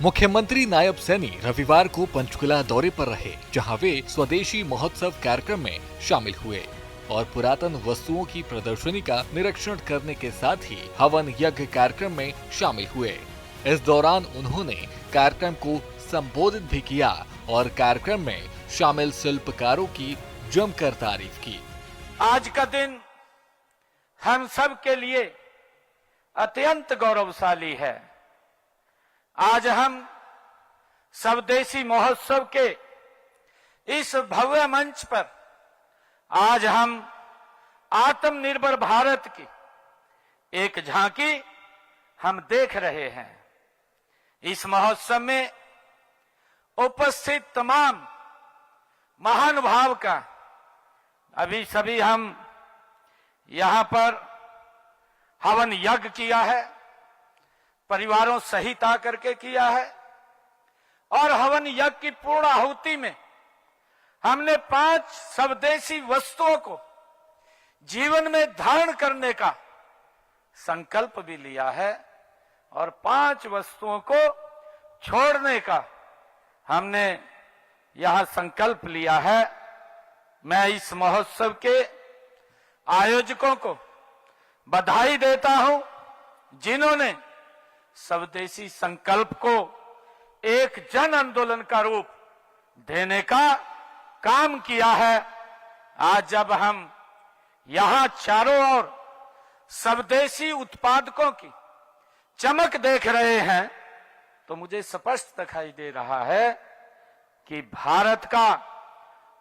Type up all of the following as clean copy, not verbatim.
मुख्यमंत्री नायब सैनी रविवार को पंचकुला दौरे पर रहे, जहां वे स्वदेशी महोत्सव कार्यक्रम में शामिल हुए और पुरातन वस्तुओं की प्रदर्शनी का निरीक्षण करने के साथ ही हवन यज्ञ कार्यक्रम में शामिल हुए। इस दौरान उन्होंने कार्यक्रम को संबोधित भी किया और कार्यक्रम में शामिल शिल्पकारों की जमकर तारीफ की। आज का दिन हम सब के लिए अत्यंत गौरवशाली है। आज हम स्वदेशी महोत्सव के इस भव्य मंच पर आज हम आत्मनिर्भर भारत की एक झांकी हम देख रहे हैं। इस महोत्सव में उपस्थित तमाम महानुभाव का अभी सभी हम यहां पर हवन यज्ञ किया है, परिवारों सहित आकर के किया है और हवन यज्ञ की पूर्ण आहुति में हमने 5 स्वदेशी वस्तुओं को जीवन में धारण करने का संकल्प भी लिया है और 5 वस्तुओं को छोड़ने का हमने यहां संकल्प लिया है। मैं इस महोत्सव के आयोजकों को बधाई देता हूं, जिन्होंने स्वदेशी संकल्प को एक जन आंदोलन का रूप देने का काम किया है। आज जब हम यहां चारों ओर स्वदेशी उत्पादकों की चमक देख रहे हैं तो मुझे स्पष्ट दिखाई दे रहा है कि भारत का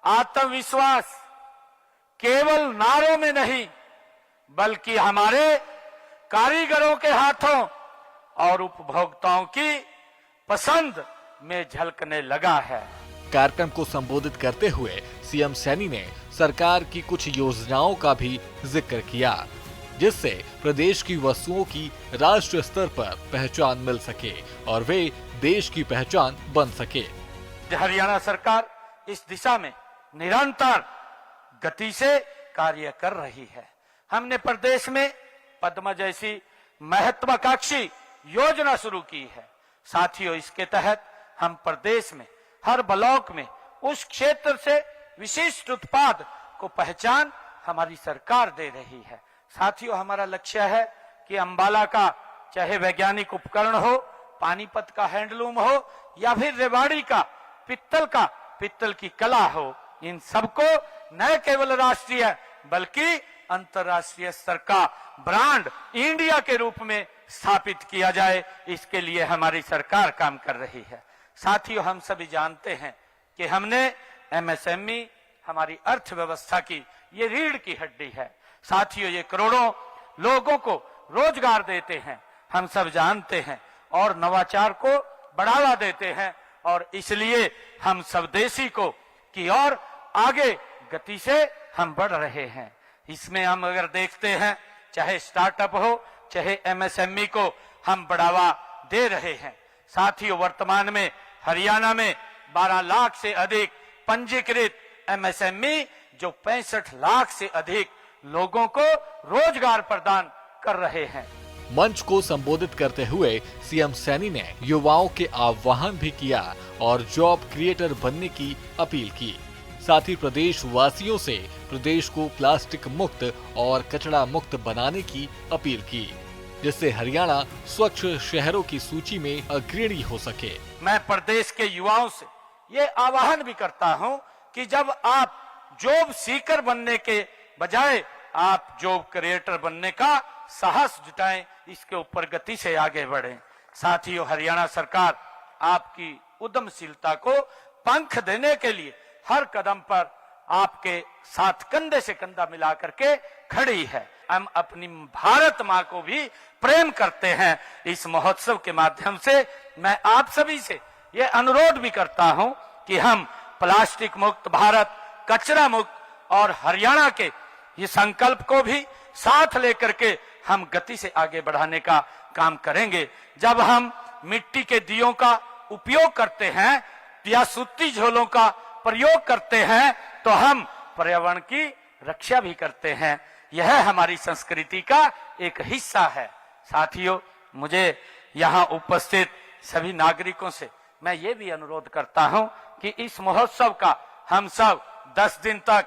आत्मविश्वास केवल नारों में नहीं बल्कि हमारे कारीगरों के हाथों और उपभोक्ताओं की पसंद में झलकने लगा है। कार्यक्रम को संबोधित करते हुए सीएम सैनी ने सरकार की कुछ योजनाओं का भी जिक्र किया, जिससे प्रदेश की वस्तुओं की राष्ट्रीय स्तर पर पहचान मिल सके और वे देश की पहचान बन सके। हरियाणा सरकार इस दिशा में निरंतर गति से कार्य कर रही है। हमने प्रदेश में पद्मा जैसी महत्वाकांक्षी योजना शुरू की है। साथियों, इसके तहत हम प्रदेश में हर ब्लॉक में उस क्षेत्र से विशिष्ट उत्पाद को पहचान हमारी सरकार दे रही है। साथियों, हमारा लक्ष्य है कि अंबाला का चाहे वैज्ञानिक उपकरण हो, पानीपत का हैंडलूम हो या फिर रेवाड़ी का पित्तल की कला हो, इन सबको न केवल राष्ट्रीय बल्कि अंतर्राष्ट्रीय स्तर का ब्रांड इंडिया के रूप में स्थापित किया जाए। इसके लिए हमारी सरकार काम कर रही है। साथियों, हम सभी जानते हैं कि हमने एमएसएमई हमारी अर्थव्यवस्था की ये रीढ़ की हड्डी है। साथियों, ये करोड़ों लोगों को रोजगार देते हैं, हम सब जानते हैं, और नवाचार को बढ़ावा देते हैं और इसलिए हम स्वदेशी को की ओर आगे गति से हम बढ़ रहे हैं। इसमें हम अगर देखते हैं, चाहे स्टार्टअप हो चाहे एमएसएमई को हम बढ़ावा दे रहे हैं। साथियों, वर्तमान में हरियाणा में 12 लाख से अधिक पंजीकृत एमएसएमई जो 65 लाख से अधिक लोगों को रोजगार प्रदान कर रहे हैं। मंच को संबोधित करते हुए सीएम सैनी ने युवाओं के आह्वान भी किया और जॉब क्रिएटर बनने की अपील की। साथ ही प्रदेश वासियों से प्रदेश को प्लास्टिक मुक्त और कचरा मुक्त बनाने की अपील की, जिससे हरियाणा स्वच्छ शहरों की सूची में अग्रणी हो सके। मैं प्रदेश के युवाओं से ये आह्वान भी करता हूं कि जब आप जॉब सीकर बनने के बजाय आप जॉब क्रिएटर बनने का साहस जुटाएं, इसके ऊपर गति से आगे बढ़ें। साथियों, हरियाणा सरकार आपकी उद्यमशीलता को पंख देने के लिए हर कदम पर आपके साथ कंधे से कंधा मिला करके खड़ी है। हम अपनी भारत माँ को भी प्रेम करते हैं। इस महोत्सव के माध्यम से मैं आप सभी से ये अनुरोध भी करता हूं कि हम प्लास्टिक मुक्त भारत, कचरा मुक्त और हरियाणा के ये संकल्प को भी साथ लेकर के हम गति से आगे बढ़ाने का काम करेंगे। जब हम मिट्टी के दियों का उपयोग करते हैं या सूती झोलों का प्रयोग करते हैं तो हम पर्यावरण की रक्षा भी करते हैं। यह हमारी संस्कृति का एक हिस्सा है। साथियों, मुझे यहाँ उपस्थित सभी नागरिकों से मैं ये भी अनुरोध करता हूं कि इस महोत्सव का हम सब 10 दिन तक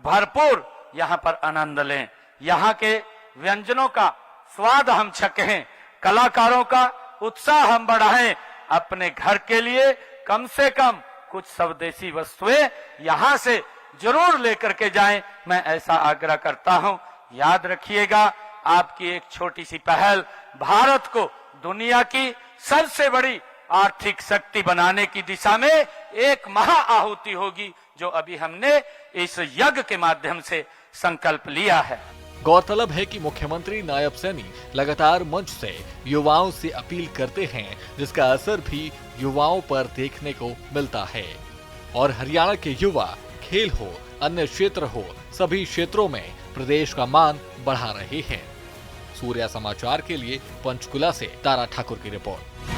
भरपूर यहाँ पर आनंद लें, यहाँ के व्यंजनों का स्वाद हम चखें, कलाकारों का उत्साह हम बढ़ाएं, अपने घर के लिए कम से कम कुछ स्वदेशी वस्तुएं यहाँ से जरूर लेकर के जाएं, मैं ऐसा आग्रह करता हूं। याद रखिएगा, आपकी एक छोटी सी पहल भारत को दुनिया की सबसे बड़ी आर्थिक शक्ति बनाने की दिशा में एक महा आहुति होगी, जो अभी हमने इस यज्ञ के माध्यम से संकल्प लिया है। गौरतलब है कि मुख्यमंत्री नायब सैनी लगातार मंच से युवाओं से अपील करते हैं, जिसका असर भी युवाओं पर देखने को मिलता है। और हरियाणा के युवा खेल हो, अन्य क्षेत्र हो, सभी क्षेत्रों में प्रदेश का मान बढ़ा रहे हैं। सूर्या समाचार के लिए पंचकुला से तारा ठाकुर की रिपोर्ट।